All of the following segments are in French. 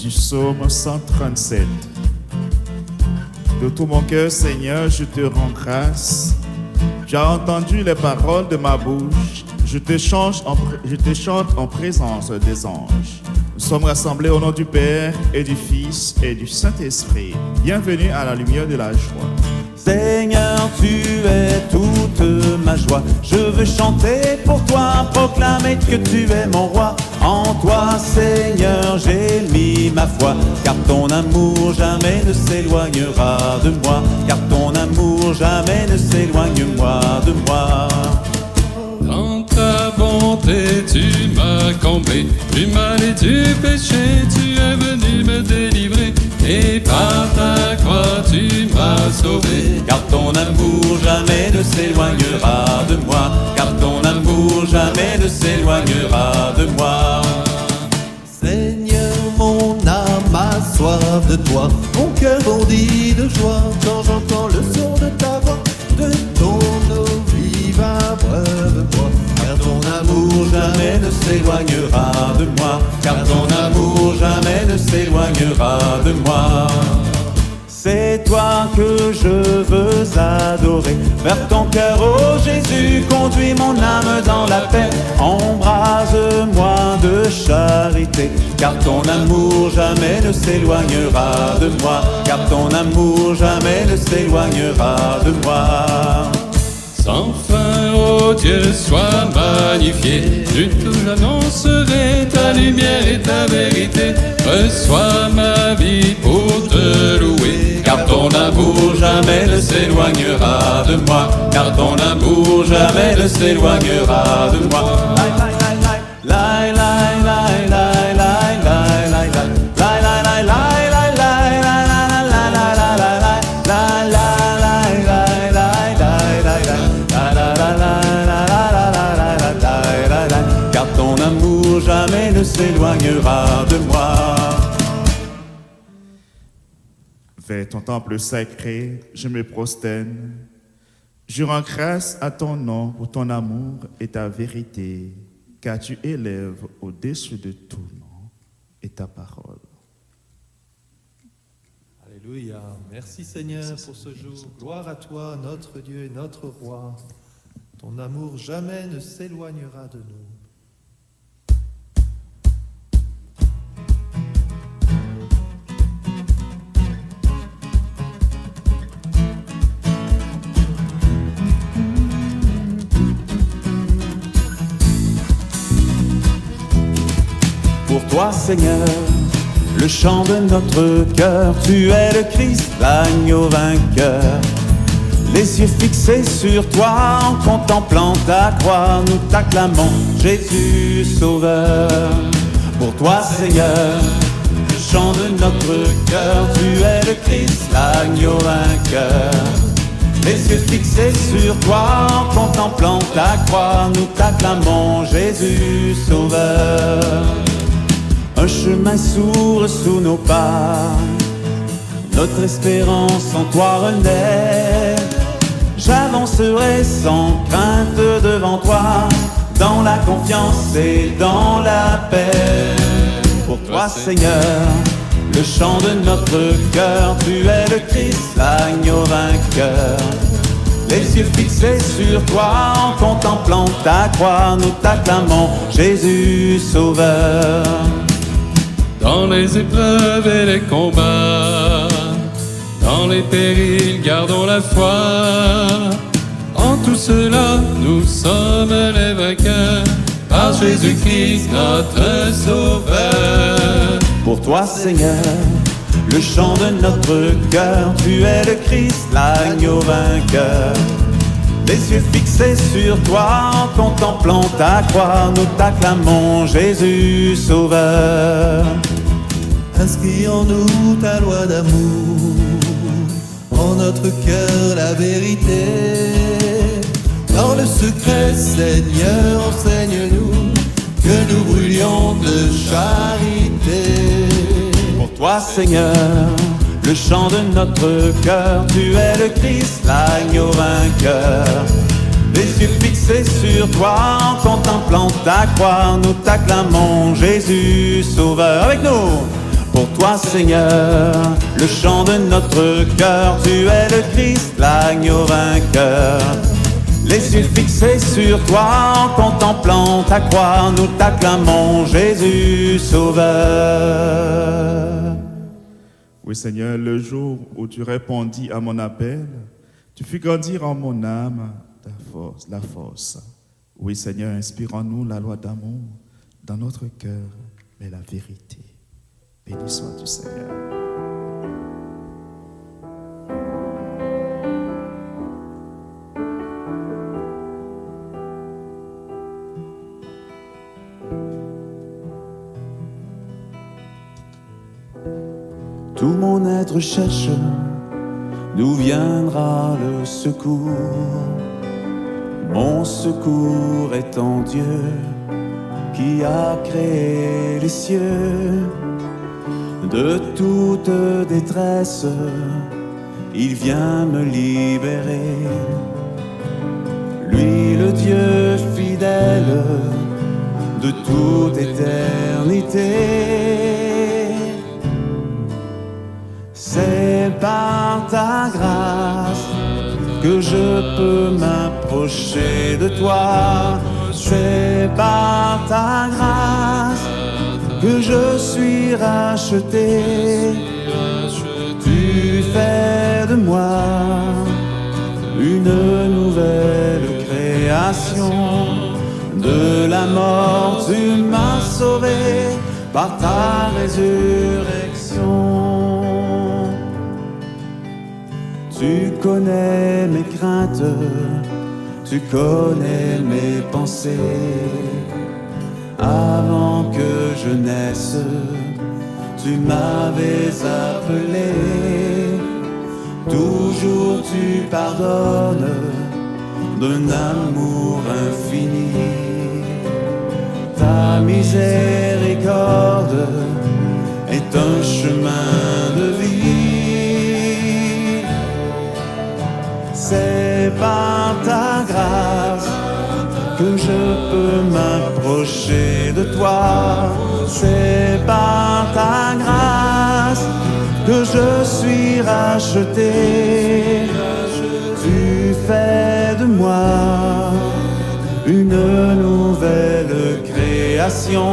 du psaume 137. De tout mon cœur, Seigneur, je te rends grâce. Tu as entendu les paroles de ma bouche. Je te chante en présence des anges. Nous sommes rassemblés au nom du Père et du Fils et du Saint-Esprit. Bienvenue à la lumière de la joie. Seigneur, tu es toute ma joie. Je veux chanter pour toi, proclamer que tu es mon roi. En toi, Seigneur, j'ai mis ma foi. Car ton amour jamais ne s'éloignera de moi. Car ton amour jamais ne s'éloigne-moi de moi. Dans ta bonté, tu m'as comblé. Du mal et du péché, tu es venu me délivrer. Et par ta croix, tu m'as sauvé. Car ton amour jamais ne s'éloignera de moi. Car ton amour jamais ne s'éloignera de moi. Seigneur, mon âme a soif de toi. Mon cœur bondit de joie quand j'entends le son de ta voix. De ton eau vive abreuve-moi. Car ton amour jamais ne s'éloignera de moi. Car ton amour jamais ne s'éloignera de moi. C'est toi que je veux adorer. Vers ton cœur, ô Jésus, conduis mon âme dans la paix. Embrase-moi de charité. Car ton amour jamais ne s'éloignera de moi. Car ton amour jamais ne s'éloignera de moi. Sans fin, ô Dieu, sois magnifié. Je te l'annoncerai, ta lumière et ta vérité. Reçois ma vie pour te louer. Car ton amour jamais ne s'éloignera de moi. Car ton amour jamais ne s'éloignera de moi. Car ton amour jamais ne s'éloignera de moi. Vers ton temple sacré, je me prosterne. Je rends grâce à ton nom pour ton amour et ta vérité, car tu élèves au-dessus de tout nom et ta parole. Alléluia. Merci Seigneur pour ce jour. Gloire à toi, notre Dieu et notre Roi. Ton amour jamais ne s'éloignera de nous. Pour toi, Seigneur, le chant de notre cœur, tu es le Christ, l'agneau vainqueur. Les yeux fixés sur toi, en contemplant ta croix, nous t'acclamons, Jésus Sauveur. Pour toi, Seigneur, le chant de notre cœur, tu es le Christ, l'agneau vainqueur. Les yeux fixés sur toi, en contemplant ta croix, nous t'acclamons, Jésus Sauveur. Un chemin s'ouvre sous nos pas, notre espérance en toi renaît. J'avancerai sans crainte devant toi, dans la confiance et dans la paix. Pour toi, Seigneur, le chant de notre cœur, tu es le Christ, l'agneau vainqueur. Les yeux fixés sur toi, en contemplant ta croix, nous t'acclamons, Jésus Sauveur. Dans les épreuves et les combats, dans les périls, gardons la foi. En tout cela, nous sommes les vainqueurs, par Jésus-Christ, notre Sauveur. Pour toi, Seigneur, le chant de notre cœur, tu es le Christ, l'agneau vainqueur. Les yeux fixés sur toi, en contemplant ta croix, nous t'acclamons, Jésus Sauveur. Inscris en nous ta loi d'amour, en notre cœur la vérité. Dans le secret, Seigneur, enseigne-nous que nous brûlions de charité. Pour toi, Seigneur, le chant de notre cœur, tu es le Christ, l'agneau vainqueur. Les yeux fixés sur toi, en contemplant ta croix, nous t'acclamons, Jésus Sauveur. Avec nous. pour toi Seigneur, le chant de notre cœur. Tu es le Christ, l'agneau vainqueur. Les yeux fixés sur toi, en contemplant ta croix, nous t'acclamons Jésus Sauveur. Oui Seigneur, le jour où tu répondis à mon appel, tu fis grandir en mon âme la force. Oui Seigneur, inspire en nous la loi d'amour dans notre cœur, mais la vérité. Béni sois-tu Seigneur. Tout mon être cherche d'où viendra le secours. Mon secours est en Dieu qui a créé les cieux. De toute détresse, il vient me libérer. Lui, le Dieu fidèle de toute éternité. C'est par ta grâce que je peux m'approcher de toi. C'est par ta grâce que je suis racheté. Tu fais de moi une nouvelle création. De la mort tu m'as sauvé par ta résurrection. Tu connais mes craintes, tu connais mes pensées. Avant que je naisse, tu m'avais appelé. Toujours tu pardonnes d'un amour infini. Ta miséricorde est un chemin de vie. C'est par ta grâce que je peux m'approcher de toi. C'est par ta grâce que je suis racheté. Tu fais de moi une nouvelle création.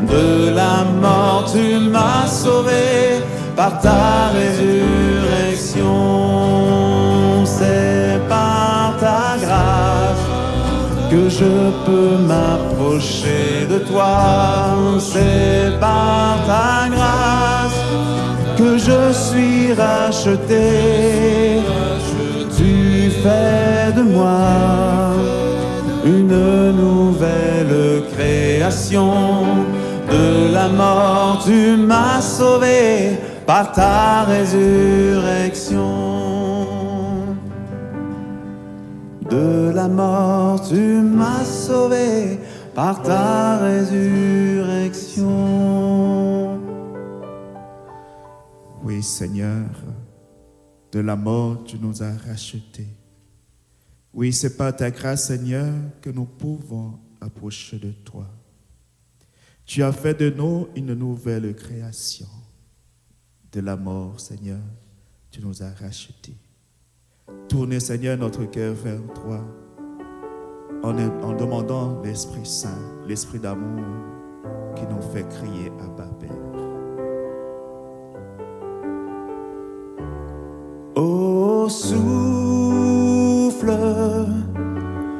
De la mort tu m'as sauvé par ta résurrection. C'est par ta grâce que je peux m'approcher de toi. C'est par ta grâce que je suis racheté. Tu fais de moi une nouvelle création. De la mort tu m'as sauvé par ta résurrection. De la mort tu m'as sauvé par ta résurrection. Oui Seigneur, de la mort tu nous as rachetés. Oui, c'est par ta grâce Seigneur que nous pouvons approcher de toi. Tu as fait de nous une nouvelle création. De la mort Seigneur, tu nous as rachetés. Tournez Seigneur notre cœur vers toi en demandant l'Esprit Saint, l'Esprit d'amour qui nous fait crier Abba Père. Ô souffle,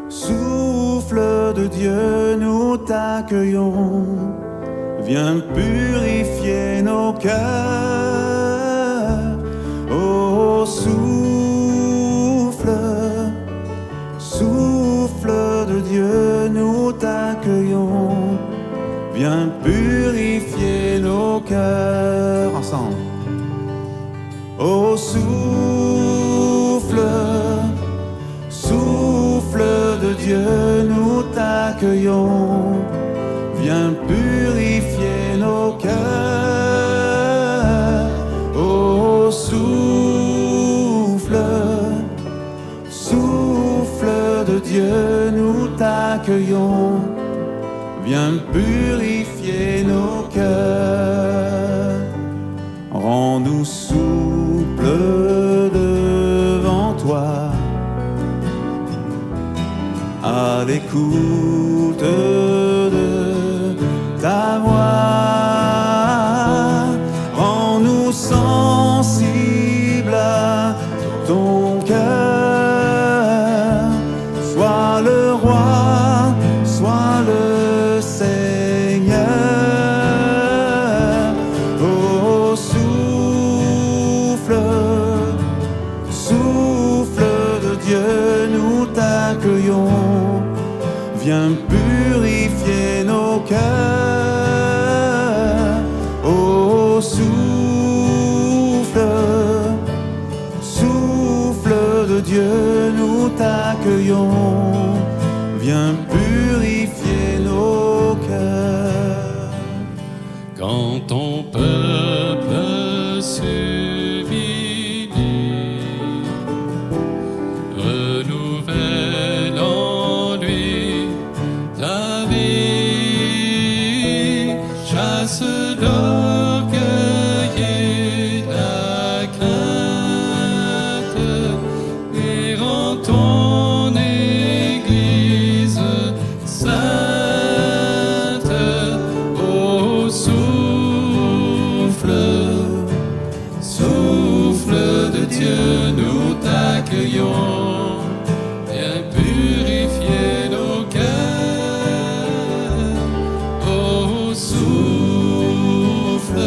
souffle de Dieu, nous t'accueillons. Viens purifier nos cœurs. Ô souffle, souffle de Dieu, nous t'accueillons. Viens purifier nos cœurs. Ensemble. Ô souffle, souffle de Dieu, nous t'accueillons. Viens purifier nos cœurs. Ô souffle, souffle de Dieu, nous t'accueillons. Viens purifier nos cœurs. à l'écoute de ta voix. Rends-nous sensibles à ton cœur. Sois le roi, sois le Seigneur. Oh, souffle, souffle de Dieu, nous t'accueillons. Viens purifier nos cœurs. Oh, souffle, souffle de Dieu, nous t'accueillons. Viens purifier nos cœurs. Quand ton peuple s'humilie, renouvelle en lui ta vie, chasse l'orgueil et la crainte, et rend ton Église sainte. Oh, souffle, souffle de Dieu, nous t'accueillons. Viens purifier nos cœurs. Oh, souffle,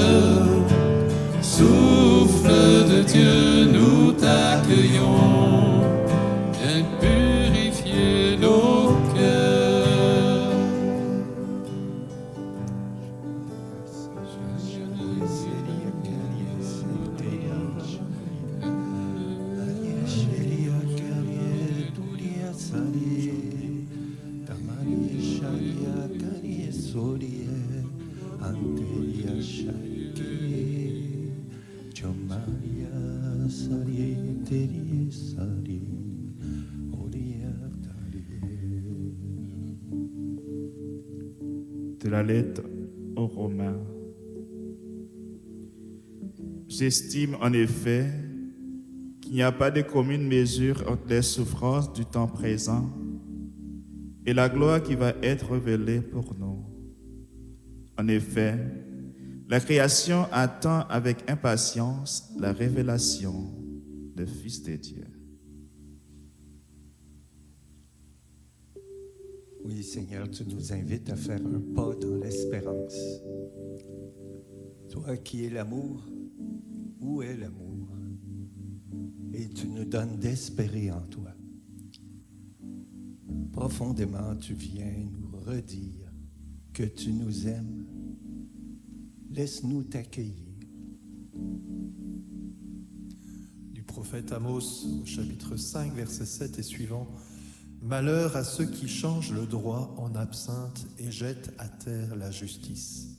souffle de Dieu, nous t'accueillons. Viens purifier nos cœurs. De la lettre aux Romains. J'estime en effet qu'il n'y a pas de commune mesure entre les souffrances du temps présent et la gloire qui va être révélée pour nous. En effet, la création attend avec impatience la révélation du Fils de Dieu. Oui, Seigneur, tu nous invites à faire un pas dans l'espérance. Toi qui es l'amour, où est l'amour? Et tu nous donnes d'espérer en toi. Profondément, tu viens nous redire que tu nous aimes. Laisse-nous t'accueillir. Du prophète Amos au chapitre 5, verset 7 et suivant. Malheur à ceux qui changent le droit en absinthe et jettent à terre la justice,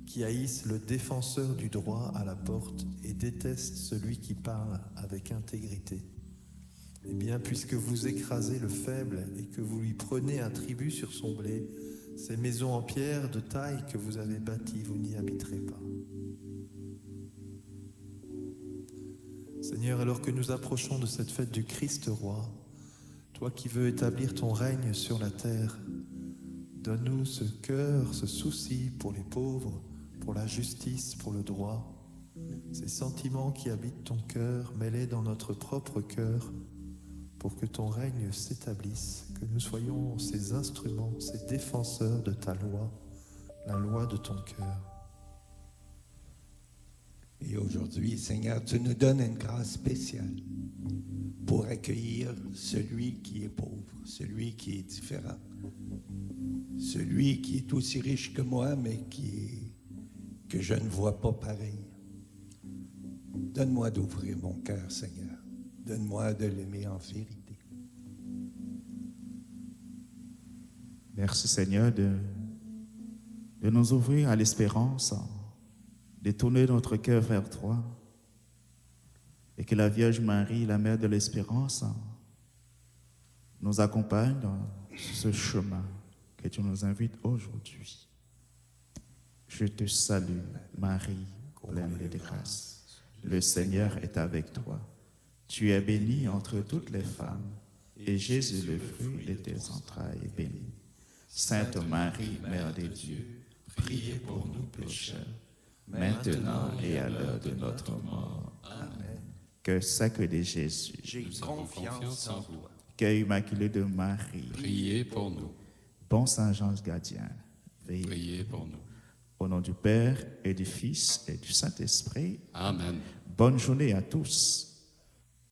qui haïssent le défenseur du droit à la porte et détestent celui qui parle avec intégrité. Eh bien, puisque vous écrasez le faible et que vous lui prenez un tribut sur son blé, ces maisons en pierre de taille que vous avez bâties, vous n'y habiterez pas. Seigneur, alors que nous approchons de cette fête du Christ roi, toi qui veux établir ton règne sur la terre, donne-nous ce cœur, ce souci pour les pauvres, pour la justice, pour le droit, ces sentiments qui habitent ton cœur, mêlés dans notre propre cœur, pour que ton règne s'établisse, que nous soyons ces instruments, ces défenseurs de ta loi, la loi de ton cœur. Et aujourd'hui, Seigneur, tu nous donnes une grâce spéciale pour accueillir celui qui est pauvre, celui qui est différent, celui qui est aussi riche que moi, mais que je ne vois pas pareil. Donne-moi d'ouvrir mon cœur, Seigneur. Donne-moi de l'aimer en vérité. Merci Seigneur de nous ouvrir à l'espérance, de tourner notre cœur vers toi et que la Vierge Marie, la Mère de l'Espérance, nous accompagne dans ce chemin que tu nous invites aujourd'hui. Je te salue, Marie, pleine de grâce. Le Seigneur est avec toi. Tu es bénie entre toutes les femmes, et Jésus, le fruit de tes entrailles, est béni. Sainte Marie, Mère de Dieu, priez pour nous pécheurs, maintenant et à l'heure de notre mort. Amen. Cœur sacré de Jésus, J'ai confiance en toi. cœur immaculé de Marie, Priez pour nous. bon Saint-Jean gardien, veillez. Priez pour nous. Au nom du Père et du Fils et du Saint-Esprit, Amen. bonne journée à tous.